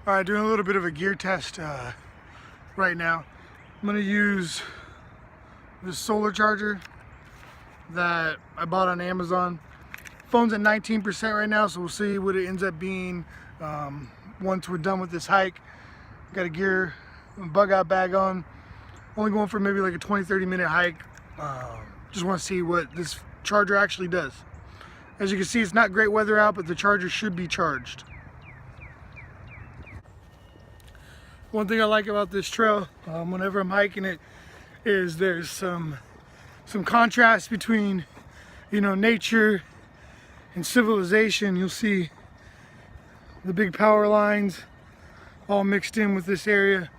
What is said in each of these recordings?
All right, doing a little bit of a gear test right now. I'm gonna use this solar charger that I bought on Amazon. Phone's at 19% right now, so we'll see what it ends up being once we're done with this hike. Got a gear bug out bag on. Only going for maybe like a 20-30 minute hike. Just want to see what this charger actually does. As you can see, it's not great weather out, but the charger should be charged. One thing I like about this trail, whenever I'm hiking it, is there's some contrast between, nature and civilization. You'll see the big power lines all mixed in with this area.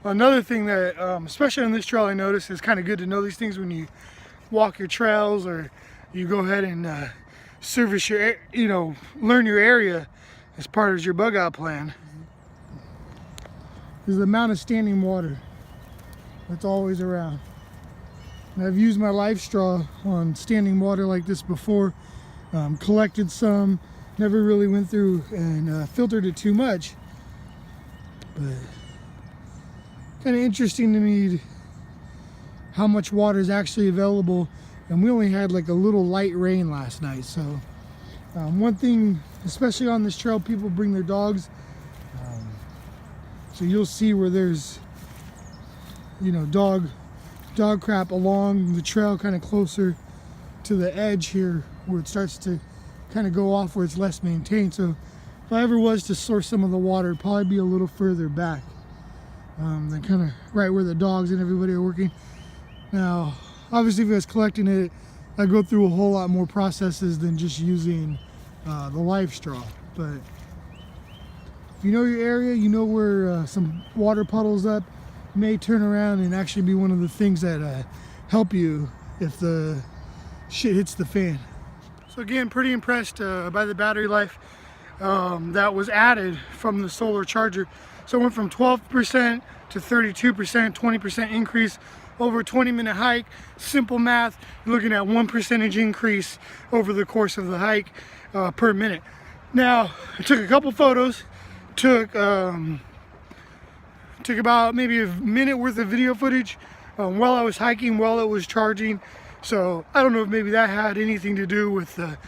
Another thing that, especially on this trail, I noticed is kind of good to know these things when you walk your trails or you go ahead and service your, learn your area as part of your bug out plan. Is the amount of standing water that's always around. And I've used my life straw on standing water like this before, collected some, never really went through and filtered it too much, but kind of interesting to me how much water is actually available. And we only had like a little light rain last night, so one thing, especially on this trail, people bring their dogs. So you'll see where there's, dog crap along the trail, kind of closer to the edge here, where it starts to kind of go off where it's less maintained. So if I ever was to source some of the water, it'd probably be a little further back than kind of right where the dogs and everybody are working. Now, obviously, if I was collecting it, I'd go through a whole lot more processes than just using the life straw. But if you know your area, you know where some water puddles up, may turn around and actually be one of the things that help you if the shit hits the fan. So again, pretty impressed by the battery life that was added from the solar charger. So it went from 12% to 32%, 20% increase over a 20-minute hike. Simple math, you're looking at 1% increase over the course of the hike per minute. Now, I took a couple photos. Took about maybe a minute worth of video footage while I was hiking, while it was charging. So I don't know if maybe that had anything to do with the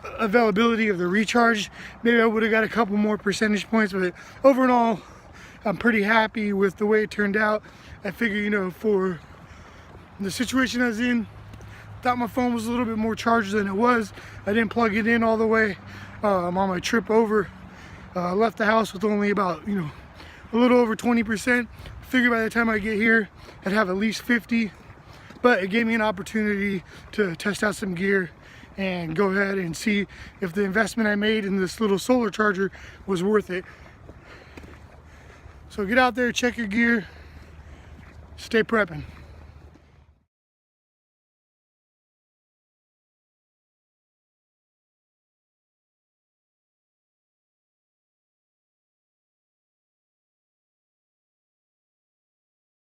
availability of the recharge. Maybe I would have got a couple more percentage points, but overall, I'm pretty happy with the way it turned out. I figure, for the situation I was in, thought my phone was a little bit more charged than it was. I didn't plug it in all the way on my trip over. Left the house with only about, a little over 20%. Figured by the time I get here, I'd have at least 50. But it gave me an opportunity to test out some gear and go ahead and see if the investment I made in this little solar charger was worth it. So get out there, check your gear, stay prepping.